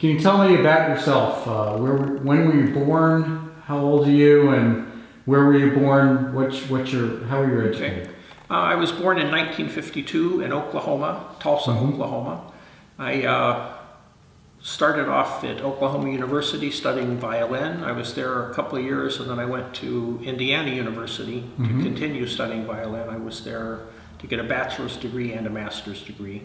Can you tell me about yourself? When were you born? How old are you? And where were you born? How were you educated? Okay. I was born in 1952 in Oklahoma, Tulsa, Oklahoma. I started off at Oklahoma University studying violin. I was there a couple of years, and then I went to Indiana University to continue studying violin. I was there to get a bachelor's degree and a master's degree.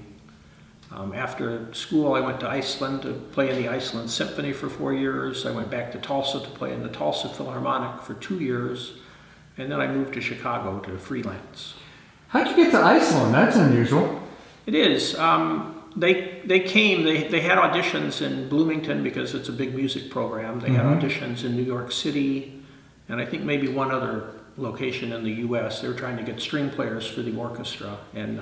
After school, I went to Iceland to play in the Iceland Symphony for 4 years. I went back to Tulsa to play in the Tulsa Philharmonic for 2 years, and then I moved to Chicago to freelance. How'd you get to Iceland? That's unusual. It is. They came. They had auditions in Bloomington because it's a big music program. They had auditions in New York City, and I think maybe one other location in the U.S. They were trying to get string players for the orchestra, and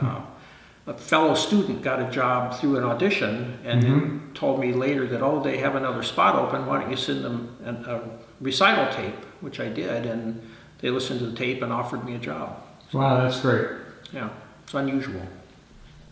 a fellow student got a job through an audition and then told me later that, oh, they have another spot open, why don't you send them a recital tape, which I did, and they listened to the tape and offered me a job. Wow, that's great. Yeah, it's unusual.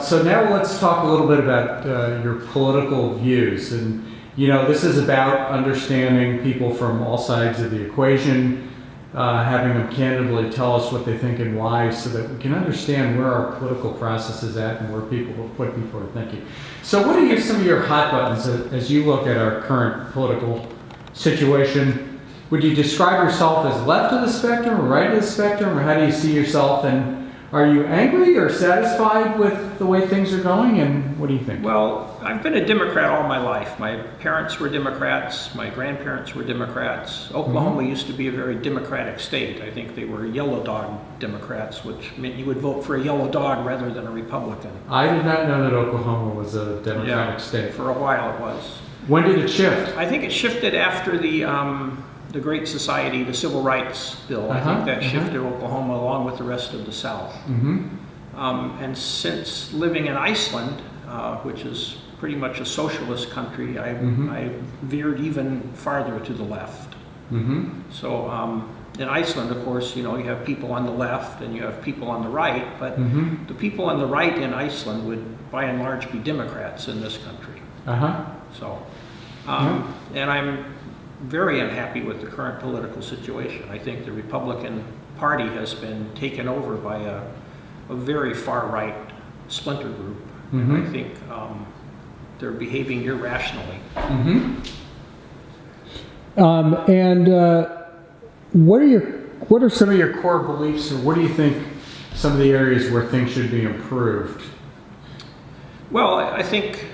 So now let's talk a little bit about your political views. And, you know, this is about understanding people from all sides of the equation, having them candidly tell us what they think and why, so that we can understand where our political process is at and what people are thinking. So what are some of your hot buttons as you look at our current political situation? Would you describe yourself as left of the spectrum or right of the spectrum, or how do you see yourself? And are you angry or satisfied with the way things are going, and what do you think? Well, I've been a Democrat all my life. My parents were Democrats, my grandparents were Democrats. Oklahoma used to be a very Democratic state. I think they were yellow dog Democrats, which meant you would vote for a yellow dog rather than a Republican. I did not know that Oklahoma was a Democratic state. For a while it was. When did it shift? I think it shifted after the Great Society, the Civil Rights Bill. I think that shifted Oklahoma along with the rest of the South. And since living in Iceland, which is pretty much a socialist country, I veered even farther to the left. So in Iceland, of course, you know, you have people on the left and you have people on the right, but the people on the right in Iceland would by and large be Democrats in this country. So, and I'm very unhappy with the current political situation. I think the Republican Party has been taken over by a very far-right splinter group. And I think they're behaving irrationally. What are some of your core beliefs, or what do you think some of the areas where things should be improved? Well, I think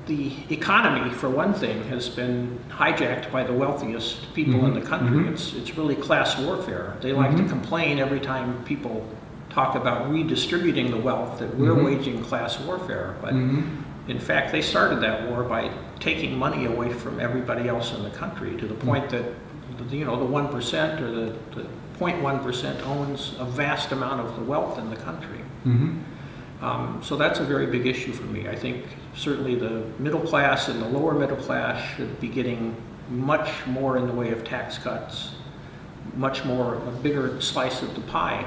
the economy, for one thing, has been hijacked by the wealthiest people in the country. It's really class warfare. They like to complain every time people talk about redistributing the wealth that we're waging class warfare. But in fact, they started that war by taking money away from everybody else in the country, to the point that the 1% or the 0.1% owns a vast amount of the wealth in the country. So that's a very big issue for me. I think certainly the middle class and the lower middle class should be getting much more in the way of tax cuts, a bigger slice of the pie.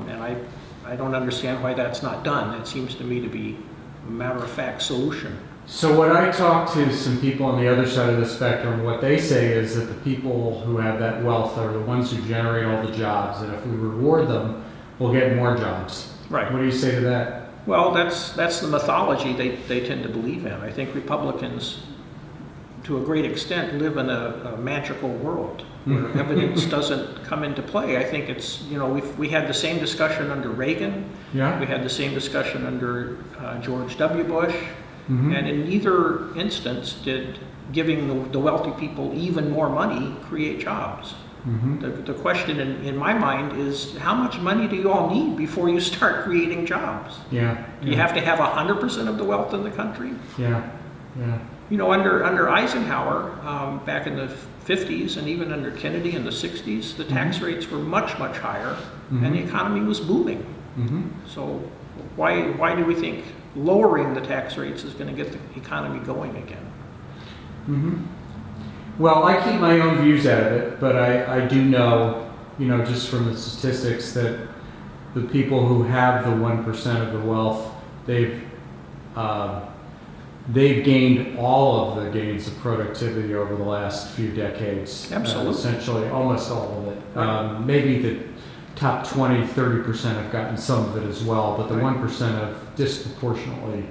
And I don't understand why that's not done. It seems to me to be a matter-of-fact solution. So when I talk to some people on the other side of the spectrum, what they say is that the people who have that wealth are the ones who generate all the jobs, and if we reward them, we'll get more jobs. Right. What do you say to that? Well, that's the mythology they tend to believe in. I think Republicans, to a great extent, live in a magical world where evidence doesn't come into play. I think it's, we had the same discussion under Reagan. Yeah. We had the same discussion under George W. Bush. And in neither instance did giving the wealthy people even more money create jobs. The question in my mind is, how much money do you all need before you start creating jobs? Do you have to have 100% of the wealth in the country? Under Eisenhower, back in the 50s, and even under Kennedy in the 60s, the tax rates were much, much higher, and the economy was booming. So why do we think lowering the tax rates is going to get the economy going again? Well, I keep my own views out of it, but I do know, just from the statistics, that the people who have the 1% of the wealth, they've gained all of the gains of productivity over the last few decades. Absolutely. Essentially, almost all of it. Right. Maybe the top 20, 30% have gotten some of it as well, but the Right. 1% have disproportionately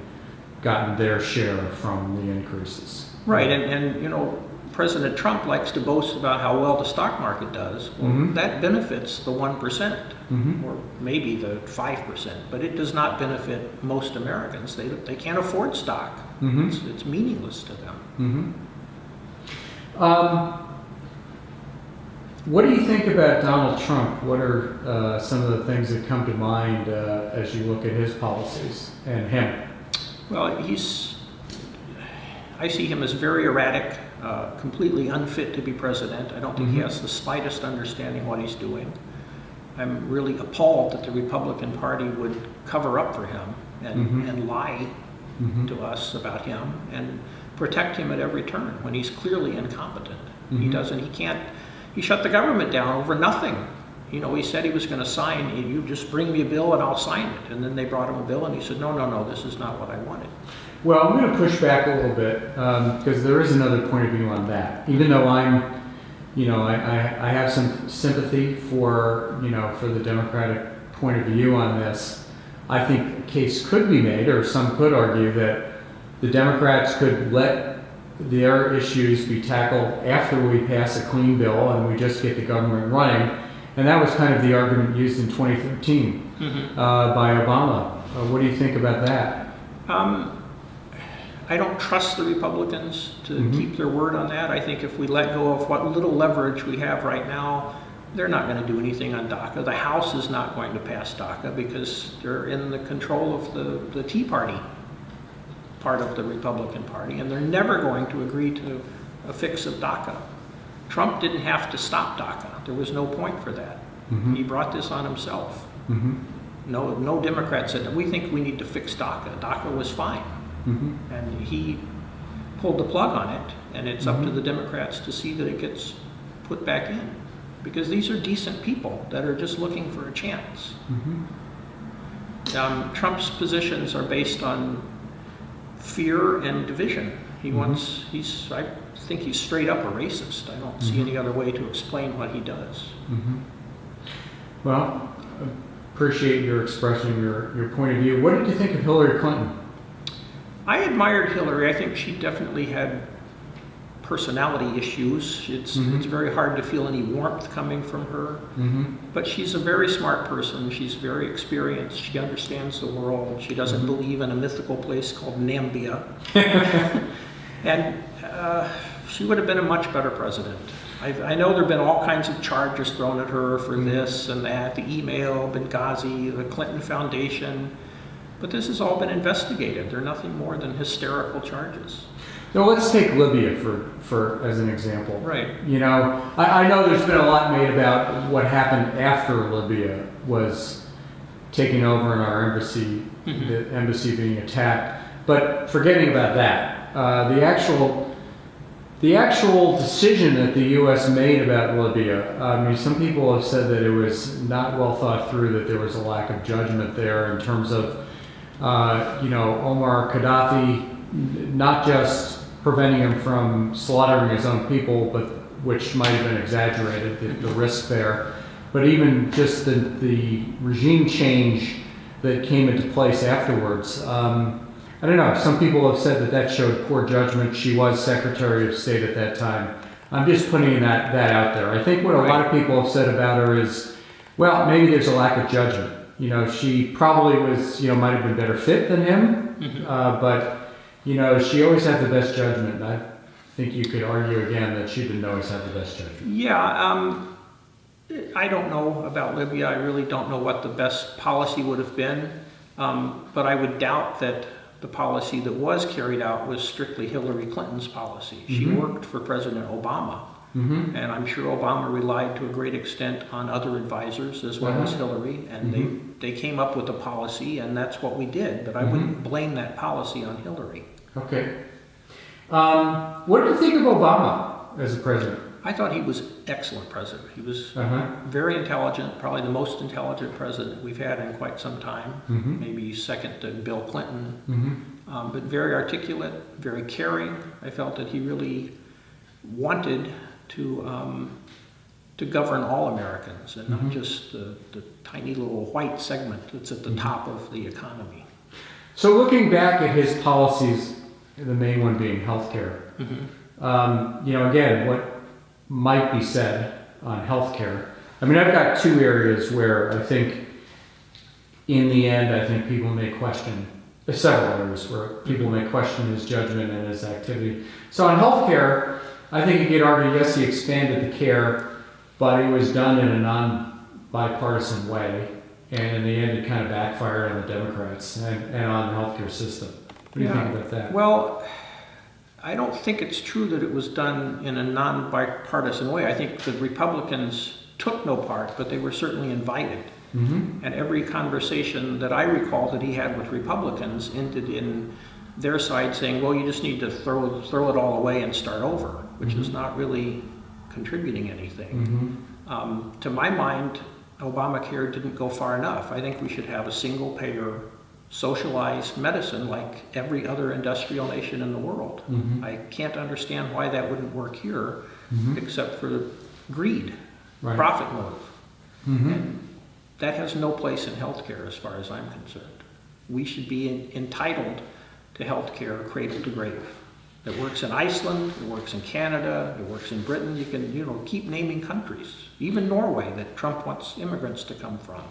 gotten their share from the increases. Right, and you know, President Trump likes to boast about how well the stock market does. Well, Mhm. that benefits the 1%, Mhm. or maybe the 5%, but it does not benefit most Americans. They can't afford stock. Mhm. It's meaningless to them. What do you think about Donald Trump? What are some of the things that come to mind as you look at his policies and him? Well, I see him as very erratic, completely unfit to be president. I don't think he Mhm. has the slightest understanding what he's doing. I'm really appalled that the Republican Party would cover up for him Mhm. and lie Mhm. to us about him and protect him at every turn when he's clearly incompetent. Mhm. He shut the government down over nothing. You know, he said he was going to sign, you just bring me a bill and I'll sign it. And then they brought him a bill and he said, no, this is not what I wanted. Well, I'm going to push back a little bit because there is another point of view on that. Even though I have some sympathy for the Democratic point of view on this. I think a case could be made, or some could argue, that the Democrats could let their issues be tackled after we pass a clean bill and we just get the government running. And that was kind of the argument used in 2013 by Obama. What do you think about that? I don't trust the Republicans to keep their word on that. I think if we let go of what little leverage we have right now, they're not going to do anything on DACA. The House is not going to pass DACA because they're in the control of the Tea Party part of the Republican Party, and they're never going to agree to a fix of DACA. Trump didn't have to stop DACA. There was no point for that. He brought this on himself. No Democrat said, we think we need to fix DACA. DACA was fine. And he pulled the plug on it, and it's up to the Democrats to see that it gets put back in. Because these are decent people that are just looking for a chance. Trump's positions are based on fear and division. I think he's straight up a racist. I don't see any other way to explain what he does. Well, appreciate your expressing your point of view. What did you think of Hillary Clinton? I admired Hillary. I think she definitely had personality issues. It's very hard to feel any warmth coming from her. But she's a very smart person. She's very experienced. She understands the world. She doesn't believe in a mythical place called Nambia. And she would have been a much better president. I know there have been all kinds of charges thrown at her for this and that, the email, Benghazi, the Clinton Foundation. But this has all been investigated. They're nothing more than hysterical charges. Now let's take Libya for as an example. Right. I know there's been a lot made about what happened after Libya was taken over and our embassy, the embassy being attacked. But forgetting about that, the actual decision that the U.S. made about Libya, I mean, some people have said that it was not well thought through, that there was a lack of judgment there in terms of, Omar Gaddafi, not just preventing him from slaughtering his own people, but which might have been exaggerated, the risk there, but even just the regime change that came into place afterwards. I don't know, some people have said that showed poor judgment. She was Secretary of State at that time. I'm just putting that out there. I think what a lot of people have said about her is, well, maybe there's a lack of judgment. She probably was, might have been better fit than him, but she always had the best judgment. And I think you could argue again that she didn't always have the best judgment. Yeah, I don't know about Libya. I really don't know what the best policy would have been. But I would doubt that the policy that was carried out was strictly Hillary Clinton's policy. She worked for President Obama. And I'm sure Obama relied to a great extent on other advisors as well as Hillary. And they came up with a policy, and that's what we did. But I wouldn't blame that policy on Hillary. Okay. What did you think of Obama as a president? I thought he was excellent president. He was very intelligent, probably the most intelligent president we've had in quite some time, maybe second to Bill Clinton. but very articulate, very caring. I felt that he really wanted to govern all Americans and not just the tiny little white segment that's at the top of the economy. So looking back at his policies, the main one being healthcare, again, what might be said on healthcare. I mean, I've got two areas where I think, in the end, I think people may question, several areas where people may question his judgment and his activity. So on healthcare, I think you could argue, yes, he expanded the care, but it was done in a non-bipartisan way. And in the end, it kind of backfired on the Democrats and on the healthcare system. What do you think about that? Well, I don't think it's true that it was done in a non-bipartisan way. I think the Republicans took no part, but they were certainly invited. And every conversation that I recall that he had with Republicans ended in their side saying, well, you just need to throw it all away and start over, which is not really contributing anything. To my mind, Obamacare didn't go far enough. I think we should have a single-payer, socialized medicine like every other industrial nation in the world. I can't understand why that wouldn't work here, except for greed, profit motive. And that has no place in healthcare as far as I'm concerned. We should be entitled to healthcare cradle to grave. It works in Iceland, it works in Canada, it works in Britain. You can, keep naming countries, even Norway that Trump wants immigrants to come from.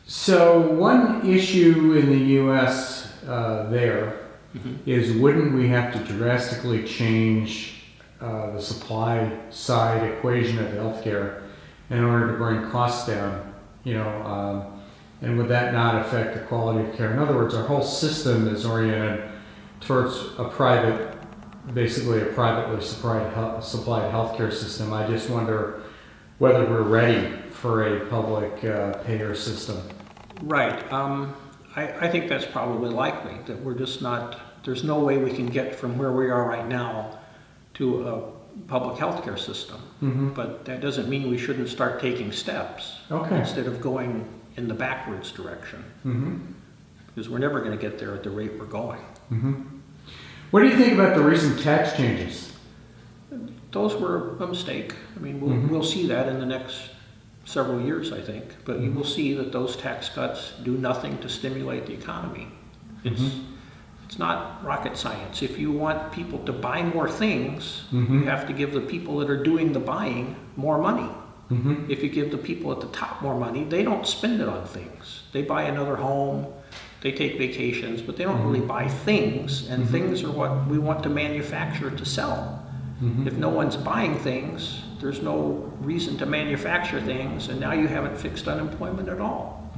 So one issue in the U.S. Is wouldn't we have to drastically change the supply side equation of healthcare in order to bring costs down? And would that not affect the quality of care? In other words, our whole system is oriented towards basically a privately supplied healthcare system. I just wonder whether we're ready for a public payer system. Right. I think that's probably likely, that we're just not, there's no way we can get from where we are right now to a public healthcare system. But that doesn't mean we shouldn't start taking steps instead of going in the backwards direction. Because we're never going to get there at the rate we're going. What do you think about the recent tax changes? Those were a mistake. I mean, we'll see that in the next several years, I think. But you will see that those tax cuts do nothing to stimulate the economy. It's not rocket science. If you want people to buy more things, you have to give the people that are doing the buying more money. If you give the people at the top more money, they don't spend it on things. They buy another home, they take vacations, but they don't really buy things, and things are what we want to manufacture to sell. If no one's buying things, there's no reason to manufacture things, and now you haven't fixed unemployment at all.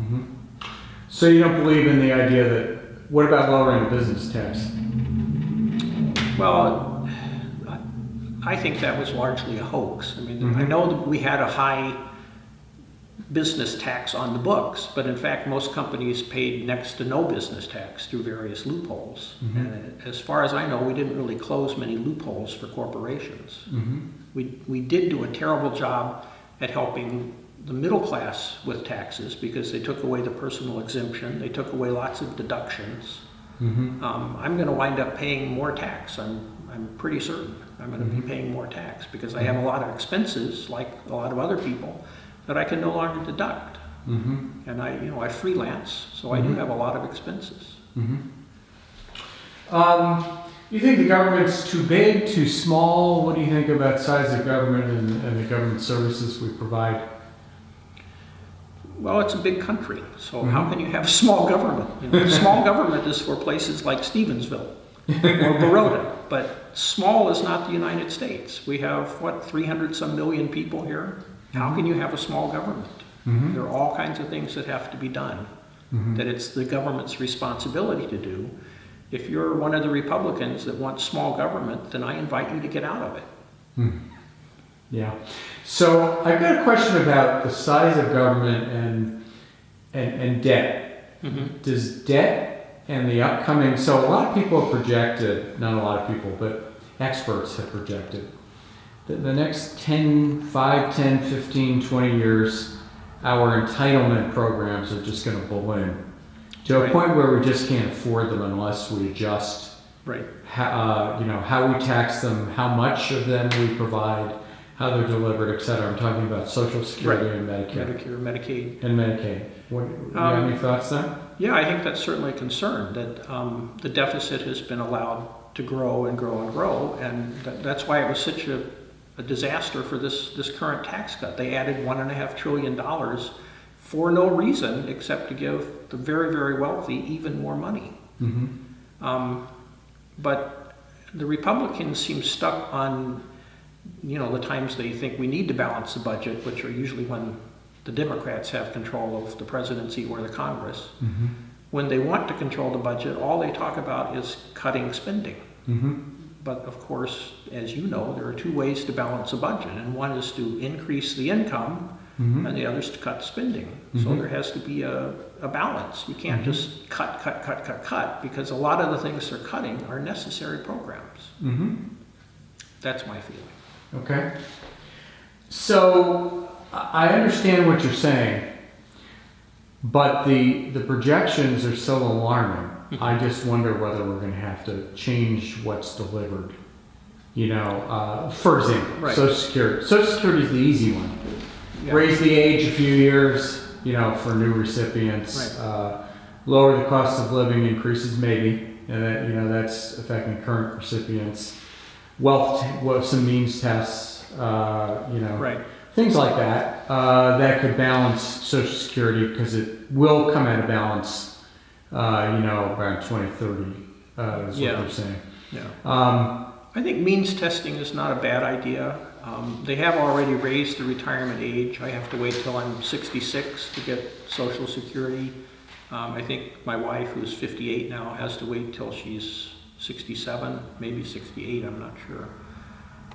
So you don't believe in the idea that, what about lowering the business tax? Well, I think that was largely a hoax. I mean, I know that we had a high business tax on the books, but in fact most companies paid next to no business tax through various loopholes. And as far as I know, we didn't really close many loopholes for corporations. We did do a terrible job at helping the middle class with taxes because they took away the personal exemption, they took away lots of deductions. I'm going to wind up paying more tax. I'm pretty certain I'm going to be paying more tax because I have a lot of expenses, like a lot of other people, that I can no longer deduct. And I freelance, so I do have a lot of expenses. You think the government's too big, too small? What do you think about size of government and the government services we provide? Well, it's a big country, so how can you have small government? Small government is for places like Stevensville or Baroda, but small is not the United States. We have, 300-some million people here? How can you have a small government? There are all kinds of things that have to be done, that it's the government's responsibility to do. If you're one of the Republicans that wants small government, then I invite you to get out of it. Yeah. So I've got a question about the size of government and debt. Does debt and the upcoming, so a lot of people have projected, not a lot of people, but experts have projected that the next 5, 10, 15, 20 years, our entitlement programs are just going to balloon. to a Right. point where we just can't afford them unless we adjust Right. how we tax them, how much of them we provide, how they're delivered, et cetera. I'm talking about Social Security and Medicare. Medicare, Medicaid. And Medicaid. Do you have any thoughts there? Yeah, I think that's certainly a concern, that the deficit has been allowed to grow and grow and grow, and that's why it was such a disaster for this current tax cut. They added $1.5 trillion for no reason except to give the very, very wealthy even more money. But the Republicans seem stuck on, the times they think we need to balance the budget, which are usually when the Democrats have control of the presidency or the Congress. When they want to control the budget, all they talk about is cutting spending. But of course, as you know, there are two ways to balance a budget, and one is to increase the income, and the other is to cut spending. So there has to be a balance. You can't just cut, because a lot of the things they're cutting are necessary programs. That's my feeling. Okay. So I understand what you're saying, but the projections are so alarming. I just wonder whether we're going to have to change what's delivered. For example, Right. Social Security. Social Security is the easy one. Yeah. Raise the age a few years, for new recipients. Lower the cost of living increases maybe, and that's affecting current recipients. Some means tests, Right. things like that. That could balance Social Security because it will come out of balance. Around 2030 is what they're saying. Yeah. I think means testing is not a bad idea. They have already raised the retirement age. I have to wait till I'm 66 to get Social Security. I think my wife, who's 58 now, has to wait till she's 67, maybe 68, I'm not sure.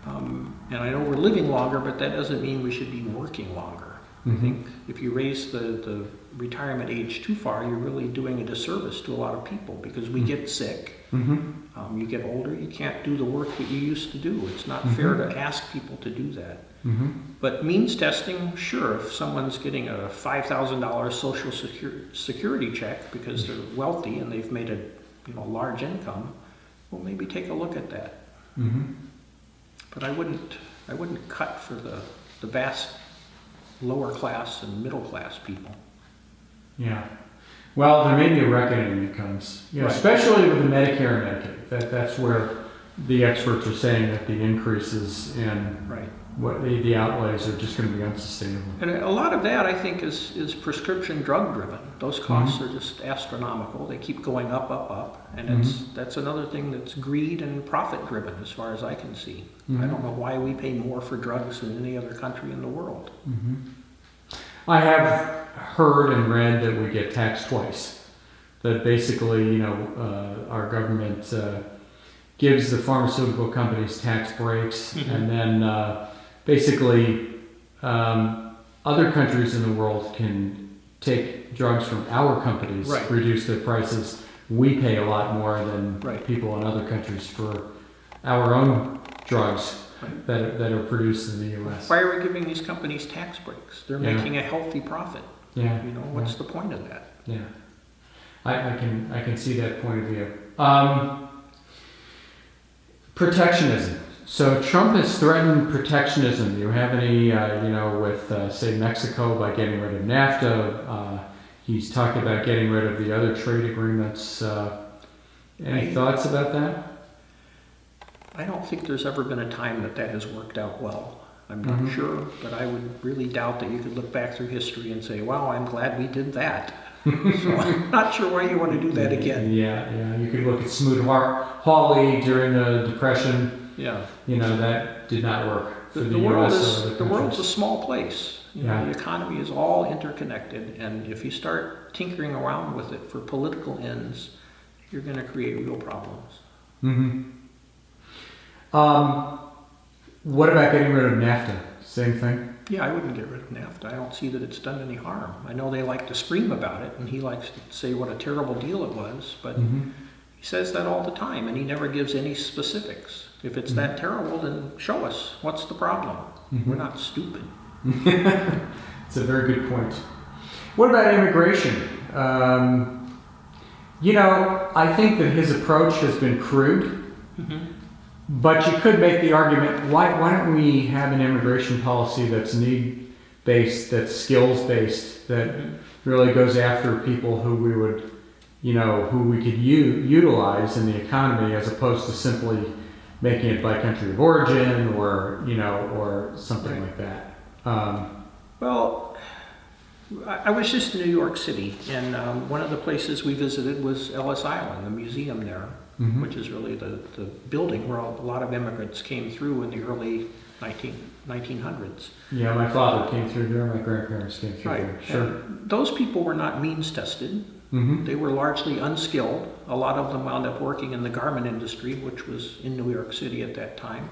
And I know we're living longer, but that doesn't mean we should be working longer. I think if you raise the retirement age too far, you're really doing a disservice to a lot of people, because we get sick. You get older, you can't do the work that you used to do. It's not fair to ask people to do that. But means testing, sure, if someone's getting a $5,000 Social Security check because they're wealthy and they've made a large income, well, maybe take a look at that. But I wouldn't cut for the vast lower class and middle class people. Yeah. Well, there may be a reckoning that comes, Right. especially with the Medicare and Medicaid. That's where the experts are saying that the increases in Right. what the outlays are just going to be unsustainable. And a lot of that, I think, is prescription drug driven. Those costs are just astronomical. They keep going up, and that's another thing that's greed and profit driven, as far as I can see. I don't know why we pay more for drugs than any other country in the world. I have heard and read that we get taxed twice. That basically, our government gives the pharmaceutical companies tax breaks, and then basically other countries in the world can take drugs from our companies, Right. reduce their prices. We pay a lot more than Right. people in other countries for our own drugs Right. that are produced in the U.S. Why are we giving these companies tax breaks? They're Yeah. making a healthy profit. Yeah. What's the point of that? Yeah, I can see that point of view. Protectionism. So Trump has threatened protectionism. Do you have any, with say Mexico by getting rid of NAFTA? He's talked about getting rid of the other trade agreements. Any thoughts about that? I don't think there's ever been a time that has worked out well. I'm not sure, but I would really doubt that you could look back through history and say, wow, I'm glad we did that. So I'm not sure why you want to do that again. Yeah. You could look at Smoot-Hawley during the Depression. Yeah. That did not work for the world US or the world's a small place. Yeah. The economy is all interconnected, and if you start tinkering around with it for political ends, you're going to create real problems. What about getting rid of NAFTA? Same thing? Yeah, I wouldn't get rid of NAFTA. I don't see that it's done any harm. I know they like to scream about it, and he likes to say what a terrible deal it was, but he says that all the time, and he never gives any specifics. If it's that terrible, then show us. What's the problem? We're not stupid. It's a very good point. What about immigration? I think that his approach has been crude, but you could make the argument, why don't we have an immigration policy that's need-based, that's skills-based, that really goes after people who we would, who we could utilize in the economy, as opposed to simply making it by country of origin or something like that. Well, I was just in New York City, and one of the places we visited was Ellis Island, the museum there, which is really the building where a lot of immigrants came through in the early 1900s. Yeah, my father came through there, my grandparents came through there. Sure. And those people were not means-tested. They were largely unskilled. A lot of them wound up working in the garment industry, which was in New York City at that time.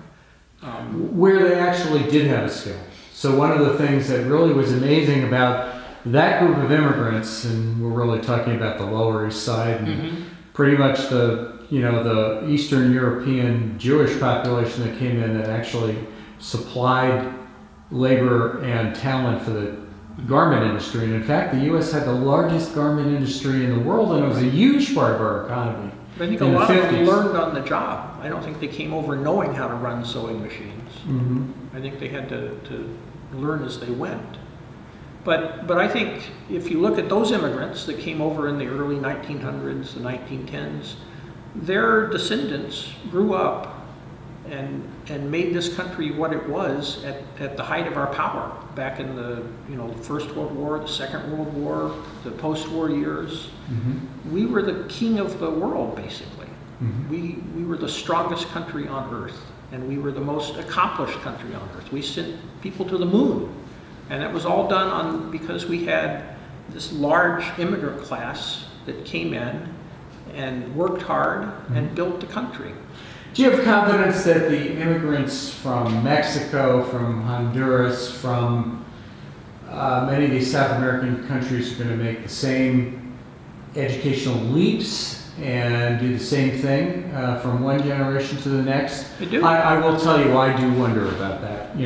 Where they actually did have a skill. So one of the things that really was amazing about that group of immigrants, and we're really talking about the Lower East Side, and pretty much the Eastern European Jewish population that came in that actually supplied labor and talent for the garment industry. And in fact, the U.S. had the largest garment industry in the world, and it was a huge part of our economy. I think a lot of them learned on the job. I don't think they came over knowing how to run sewing machines. I think they had to learn as they went. But I think if you look at those immigrants that came over in the early 1900s, the 1910s, their descendants grew up and made this country what it was at the height of our power back in the First World War, the Second World War, the post-war years. We were the king of the world, basically. We were the strongest country on earth, and we were the most accomplished country on earth. We sent people to the moon, and that was all done because we had this large immigrant class that came in and worked hard and built the country. Do you have confidence that the immigrants from Mexico, from Honduras, from many of these South American countries are going to make the same educational leaps and do the same thing from one generation to the next? They do. I will tell you, I do wonder about that.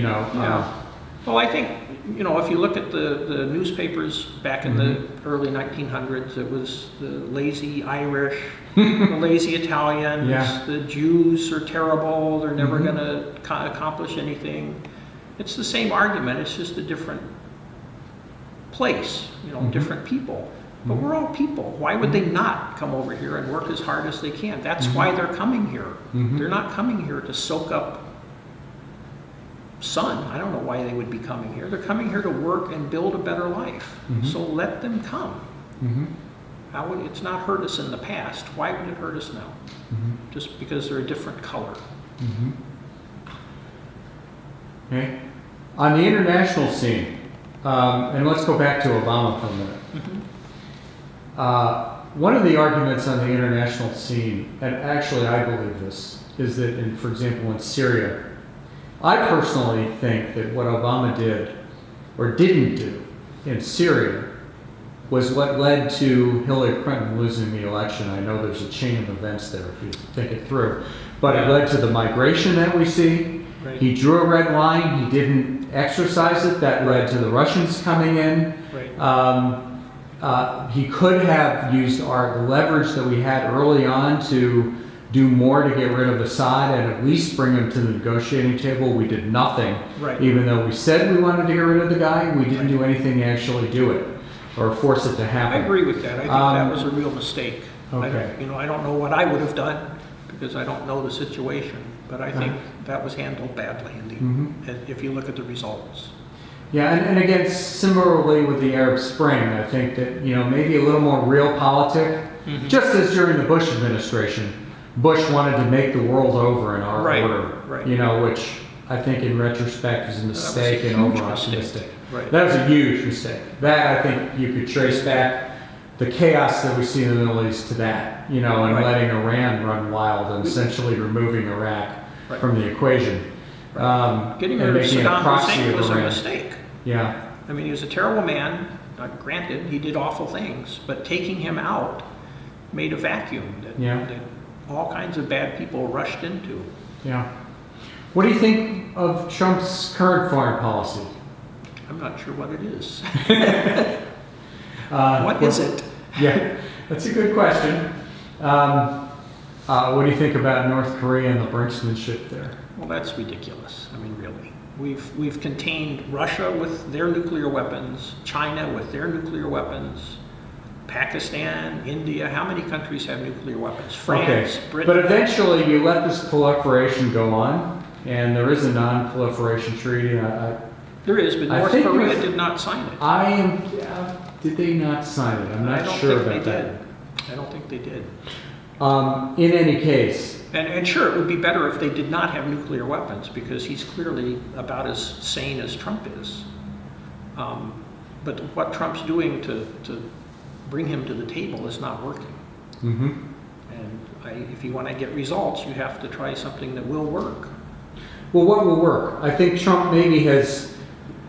Well, I think, if you look at the newspapers back in the early 1900s, it was the lazy Irish, the lazy Italians, the Jews are terrible, they're never going to accomplish anything. It's the same argument, it's just a different place, different people. But we're all people. Why would they not come over here and work as hard as they can? That's why they're coming here. They're not coming here to soak up sun. I don't know why they would be coming here. They're coming here to work and build a better life. So let them come. It's not hurt us in the past. Why would it hurt us now? Just because they're a different color. Okay. On the international scene, and let's go back to Obama for a minute. One of the arguments on the international scene, and actually I believe this, is that, for example, in Syria, I personally think that what Obama did or didn't do in Syria was what led to Hillary Clinton losing the election. I know there's a chain of events there if you think it through, but it led to the migration that we see. He drew a red line, he didn't exercise it, that led to the Russians coming in. He could have used the leverage that we had early on to do more to get rid of Assad and at least bring him to the negotiating table. We did nothing. Even though we said we wanted to get rid of the guy, we didn't do anything to actually do it or force it to happen. I agree with that. I think that was a real mistake. Okay. I don't know what I would have done because I don't know the situation, but I think that was handled badly if you look at the results. Yeah, and again, similarly with the Arab Spring, I think that, maybe a little more realpolitik, just as during the Bush administration. Bush wanted to make the world over in our order, which I think in retrospect was a mistake and over-optimistic. That was a huge mistake. That, I think you could trace back the chaos that we see in the Middle East to that, and letting Iran run wild and essentially removing Iraq from the equation. Getting rid of Saddam Hussein was a mistake. Yeah. I mean, he was a terrible man. Granted, he did awful things, but taking him out made a vacuum that all kinds of bad people rushed into. Yeah. What do you think of Trump's current foreign policy? I'm not sure what it is. What is it? Yeah, that's a good question. What do you think about North Korea and the brinksmanship there? Well, that's ridiculous. I mean, really. We've contained Russia with their nuclear weapons, China with their nuclear weapons, Pakistan, India. How many countries have nuclear weapons? France, Britain. But eventually you let this proliferation go on, and there is a non-proliferation treaty. There is, but North Korea did not sign it. Did they not sign it? I'm I not don't sure think about they that. did. I don't think they did. In any case, And sure, it would be better if they did not have nuclear weapons, because he's clearly about as sane as Trump is. But what Trump's doing to bring him to the table is not working. mm-hmm. And if you want to get results, you have to try something that will work. Well, what will work? I think Trump maybe has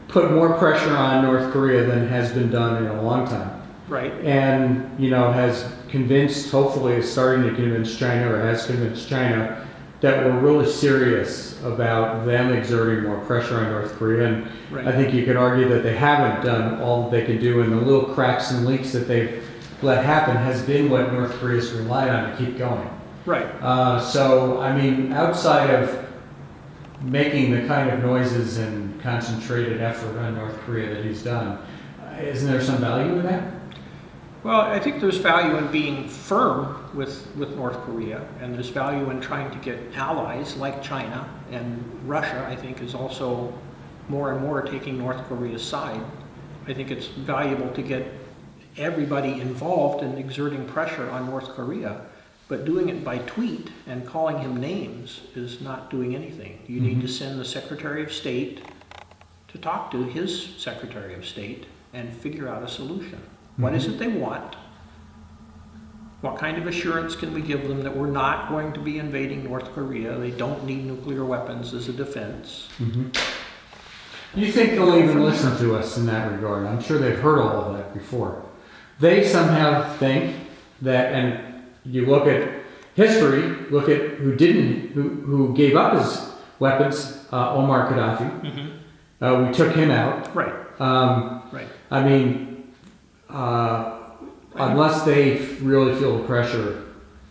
put more pressure on North Korea than has been done in a long time. Right. And, has convinced, hopefully is starting to convince China, or has convinced China, that we're really serious about them exerting more pressure on North Korea. And Right. I think you could argue that they haven't done all that they can do, and the little cracks and leaks that they've let happen has been what North Korea's relied on to keep going. Right. So, I mean, outside of making the kind of noises and concentrated effort on North Korea that he's done, isn't there some value in that? Well, I think there's value in being firm with North Korea, and there's value in trying to get allies like China, and Russia, I think, is also more and more taking North Korea's side. I think it's valuable to get everybody involved in exerting pressure on North Korea, but doing it by tweet and calling him names is not doing anything. You need to send the Secretary of State to talk to his Secretary of State and figure out a solution. What is it they want? What kind of assurance can we give them that we're not going to be invading North Korea? They don't need nuclear weapons as a defense. You think they'll even listen to us in that regard? I'm sure they've heard all of that before. They somehow think that, and you look at history, look at who gave up his weapons, Omar Gaddafi. We took him out. Right. Right. I mean, unless they really feel the pressure,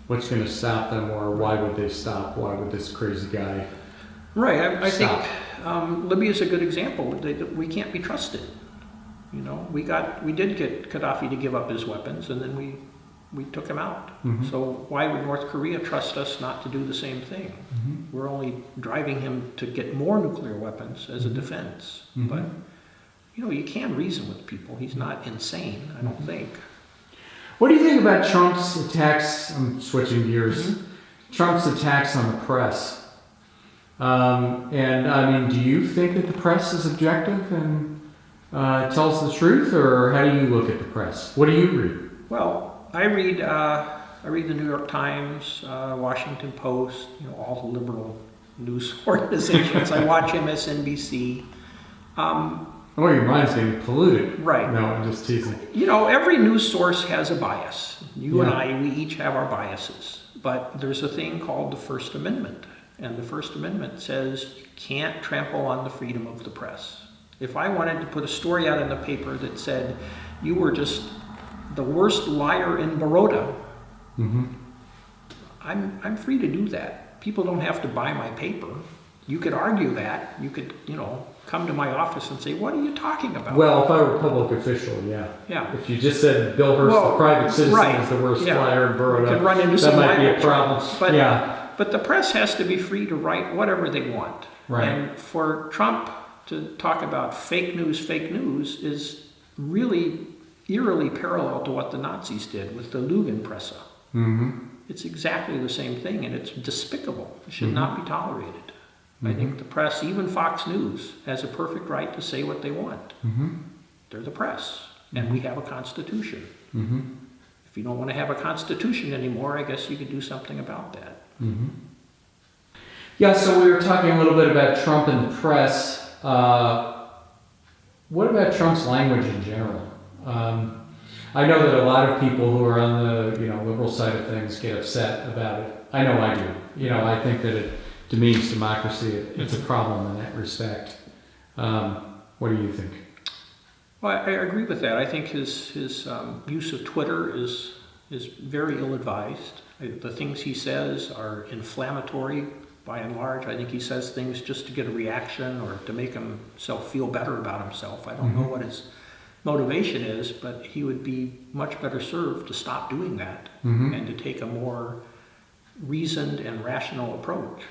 what's going to stop them, or why would they stop? Why would this crazy guy Right. I think stop? Libya is a good example. We can't be trusted. We did get Gaddafi to give up his weapons, and then we took him out. So why would North Korea trust us not to do the same thing? We're only driving him to get more nuclear weapons as a defense. But you can reason with people. He's not insane, I don't think. What do you think about Trump's attacks? I'm switching gears. Trump's attacks on the press. And I mean, do you think that the press is objective and tells the truth, or how do you look at the press? What do you read? Well, I read the New York Times, Washington Post, all the liberal news organizations. I watch MSNBC. Oh, your mind's getting polluted. Right. No, I'm just teasing. Every news source has a bias. You and I, we each have our biases. But there's a thing called the First Amendment. And the First Amendment says you can't trample on the freedom of the press. If I wanted to put a story out in the paper that said you were just the worst liar in Baroda, I'm free to do that. People don't have to buy my paper. You could argue that. You could, come to my office and say, what are you talking about? Well, if I were a public official, yeah. Yeah. If you just said Bill Hurst, the private citizen, is the worst liar in Baroda, could run into that might be a problem. But the press has to be free to write whatever they want. Right. And for Trump to talk about fake news is really eerily parallel to what the Nazis did with the Lügenpresse. It's exactly the same thing, and it's despicable. It should not be tolerated. I think the press, even Fox News, has a perfect right to say what they want. They're the press, and we have a constitution. If you don't want to have a constitution anymore, I guess you could do something about that. Yeah, so we were talking a little bit about Trump and the press. What about Trump's language in general? I know that a lot of people who are on the liberal side of things get upset about it. I know I do. I think that it demeans democracy. It's a problem in that respect. What do you think? Well, I agree with that. I think his use of Twitter is very ill-advised. The things he says are inflammatory by and large. I think he says things just to get a reaction or to make himself feel better about himself. I don't know what his motivation is, but he would be much better served to stop doing that and to take a more reasoned and rational approach.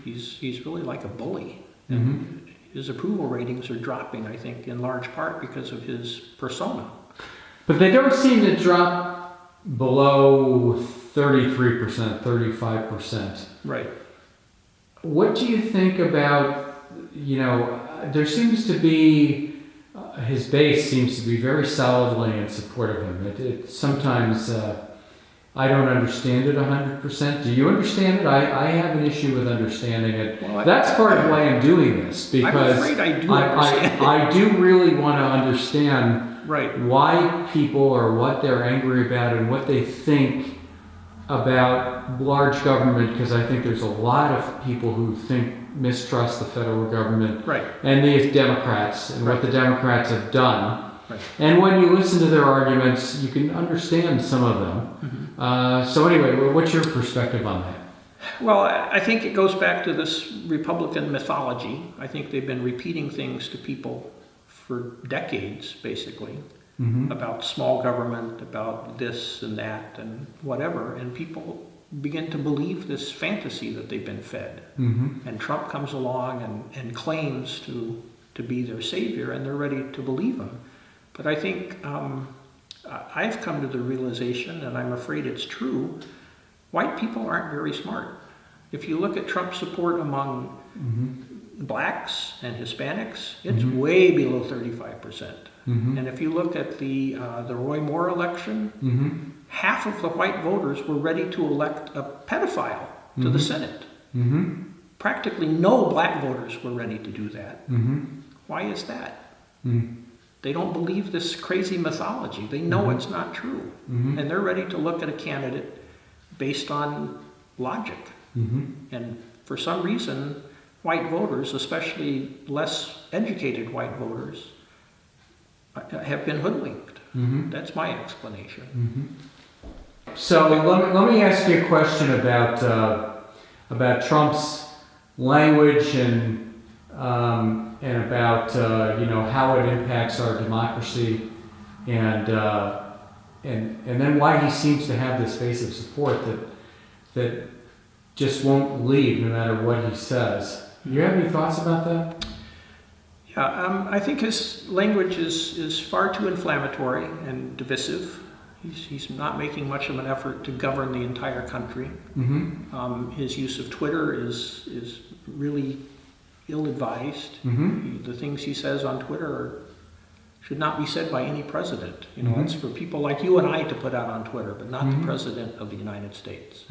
He's really like a bully. And his approval ratings are dropping, I think, in large part because of his persona. But they don't seem to drop below 33%, 35%. Right. What do you think about, there seems to be, his base seems to be very solidly in support of him. Sometimes I don't understand it 100%. Do you understand it? I have an issue with understanding it. Well, that's part of why I'm doing this, because I'm afraid I do understand. I do really want to understand right. why people or what they're angry about and what they think about large government, because I think there's a lot of people who mistrust the federal government right. and these Democrats and what the Democrats have done. Right. And when you listen to their arguments, you can understand some of them. So anyway, what's your perspective on that? Well, I think it goes back to this Republican mythology. I think they've been repeating things to people for decades, basically, about small government, about this and that and whatever, and people begin to believe this fantasy that they've been fed. And Trump comes along and claims to be their savior, and they're ready to believe him. But I think I've come to the realization, and I'm afraid it's true, white people aren't very smart. If you look at Trump's support among blacks and Hispanics, it's way below 35%. And if you look at the Roy Moore election, half of the white voters were ready to elect a pedophile to the Senate. Practically no black voters were ready to do that. Why is that? They don't believe this crazy mythology. They know it's not true. And they're ready to look at a candidate based on logic. And for some reason, white voters, especially less educated white voters, have been hoodwinked. That's my explanation. So let me ask you a question about Trump's language and about how it impacts our democracy, and then why he seems to have this base of support that just won't leave no matter what he says. Do you have any thoughts about that? Yeah, I think his language is far too inflammatory and divisive. He's not making much of an effort to govern the entire country. His use of Twitter is really ill-advised. The things he says on Twitter should not be said by any president. It's for people like you and I to put out on Twitter, but not the president of the United States.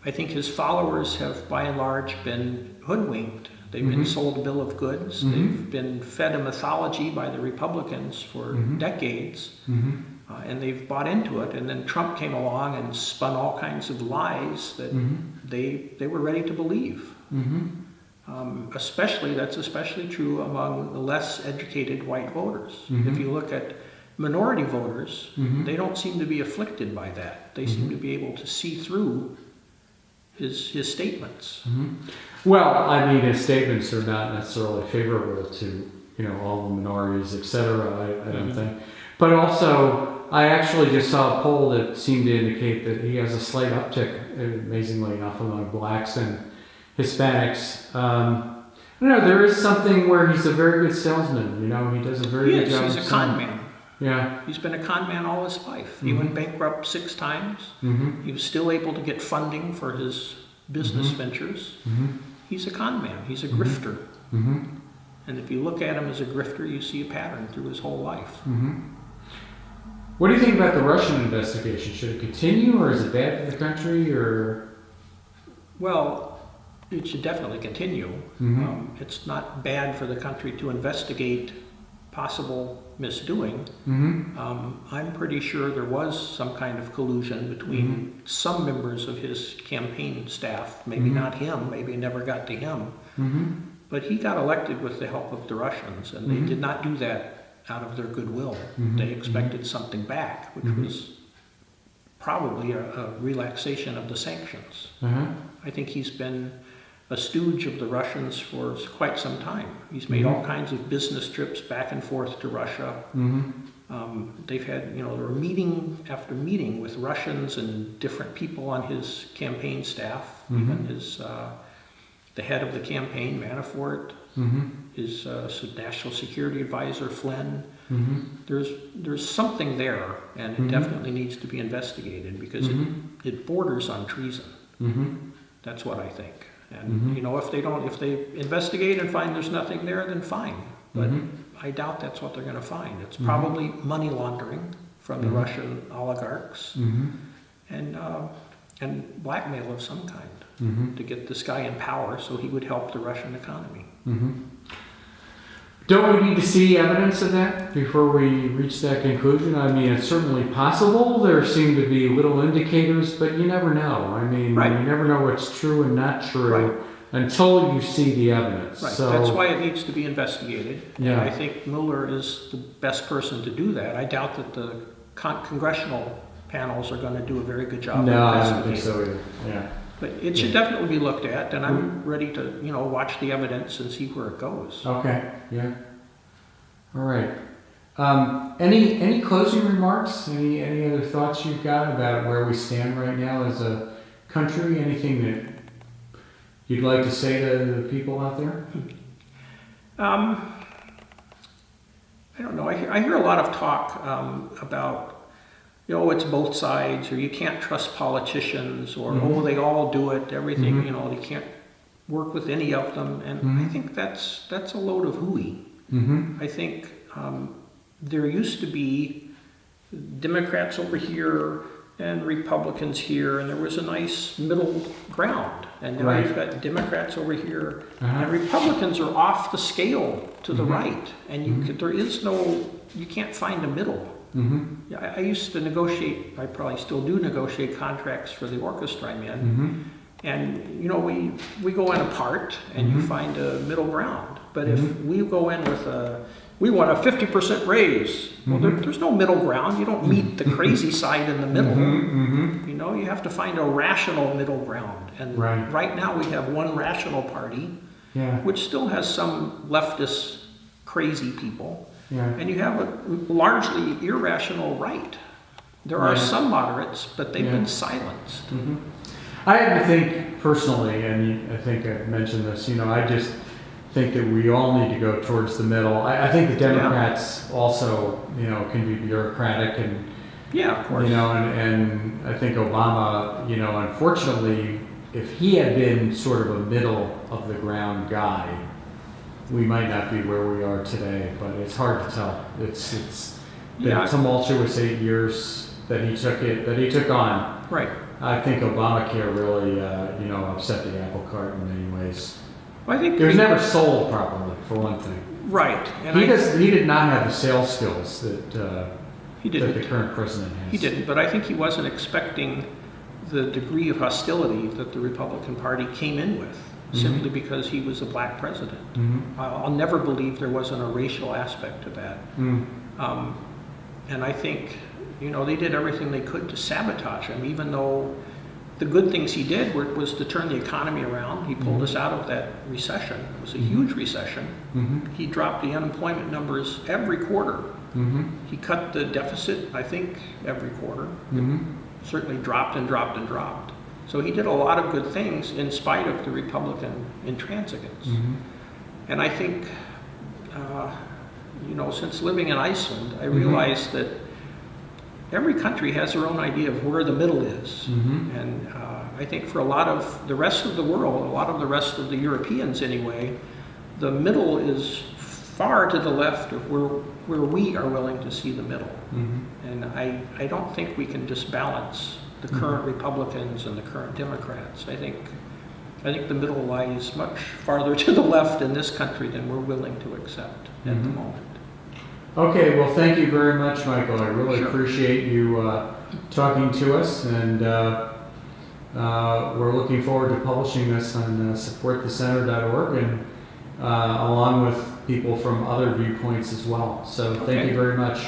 I think his followers have, by and large, been hoodwinked. They've been sold a bill of goods. They've been fed a mythology by the Republicans for decades, and they've bought into it. And then Trump came along and spun all kinds of lies that they were ready to believe. That's especially true among the less educated white voters. If you look at minority voters, they don't seem to be afflicted by that. They seem to be able to see through his statements. Well, I mean, his statements are not necessarily favorable to all the minorities, etc. I don't think. But also, I actually just saw a poll that seemed to indicate that he has a slight uptick, amazingly enough, among blacks and Hispanics. I don't know, there is something where he's a very good salesman. He does a very good job. He's a con man. Yeah. He's been a con man all his life. He went bankrupt 6 times. He was still able to get funding for his business ventures. He's a con man. He's a grifter. And if you look at him as a grifter, you see a pattern through his whole life. What do you think about the Russian investigation? Should it continue, or is it bad for the country, or? Well, it should definitely continue. It's not bad for the country to investigate possible misdoing. I'm pretty sure there was some kind of collusion between some members of his campaign staff, maybe not him, maybe it never got to him. But he got elected with the help of the Russians, and they did not do that out of their goodwill. They expected something back, which was probably a relaxation of the sanctions. Uh-huh. I think he's been a stooge of the Russians for quite some time. He's made all kinds of business trips back and forth to Russia. They've had, there were meeting after meeting with Russians and different people on his campaign staff, even the head of the campaign, Manafort, his national security advisor, Flynn. There's something there, and it definitely needs to be investigated because it borders on treason. That's what I think. And if they investigate and find there's nothing there, then fine. But I doubt that's what they're going to find. It's probably money laundering from the Russian oligarchs and blackmail of some kind to get this guy in power so he would help the Russian economy. Don't we need to see evidence of that before we reach that conclusion? I mean, it's certainly possible. There seem to be little indicators, but you never know. I mean, you never know what's true and not true until you see the evidence. Right. So, that's why it needs to be investigated. Yeah. And I think Mueller is the best person to do that. I doubt that the congressional panels are going to do a very good job. No, I don't think so either. Yeah. But it should definitely be looked at, and I'm ready to, watch the evidence and see where it goes. Okay. Yeah. All right. Any closing remarks? Any other thoughts you've got about where we stand right now as a country? Anything that you'd like to say to the people out there? I don't know. I hear a lot of talk about, it's both sides, or you can't trust politicians, or they all do it. Everything, they can't work with any of them, and I think that's a load of hooey. I think there used to be Democrats over here and Republicans here, and there was a nice middle ground. And now you've got Democrats over here, and Republicans are off the scale to the right, and you can't find a middle. I used to negotiate, I probably still do negotiate contracts for the orchestra I'm in, and we go in apart, and you find a middle ground. But if we go in with we want a 50% raise, well, there's no middle ground. You don't meet the crazy side in the middle. You have to find a rational middle ground. And right now we have one rational party, which still has some leftist crazy people. And you have a largely irrational right. There are some moderates, but they've been silenced. I happen to think personally, and I think I've mentioned this, I just think that we all need to go towards the middle. I think the Democrats also, can be bureaucratic and, of course. And I think Obama, unfortunately, if he had been sort of a middle of the ground guy, we might not be where we are today, but it's hard to tell. It's been a tumultuous 8 years that he took on. Right. I think Obamacare really, upset the apple cart in many ways. Well, I think it was never sold properly, for one thing. Right. And he did not have the sales skills that the current president has. He didn't, but I think he wasn't expecting the degree of hostility that the Republican Party came in with, simply because he was a black president. I'll never believe there wasn't a racial aspect to that. And I think, they did everything they could to sabotage him, even though the good things he did was to turn the economy around. He pulled us out of that recession. It was a huge recession. He dropped the unemployment numbers every quarter. He cut the deficit, I think, every quarter. Certainly dropped and dropped and dropped. So he did a lot of good things in spite of the Republican intransigence. And I think, since living in Iceland, I realized that every country has their own idea of where the middle is. And I think for a lot of the rest of the world, a lot of the rest of the Europeans anyway, the middle is far to the left of where we are willing to see the middle. And I don't think we can disbalance the current Republicans and the current Democrats. I think the middle lies much farther to the left in this country than we're willing to accept at the moment. Okay, well, thank you very much, Michael. I really appreciate you talking to us, and we're looking forward to publishing this on supportthecenter.org, and along with people from other viewpoints as well. So thank you very much.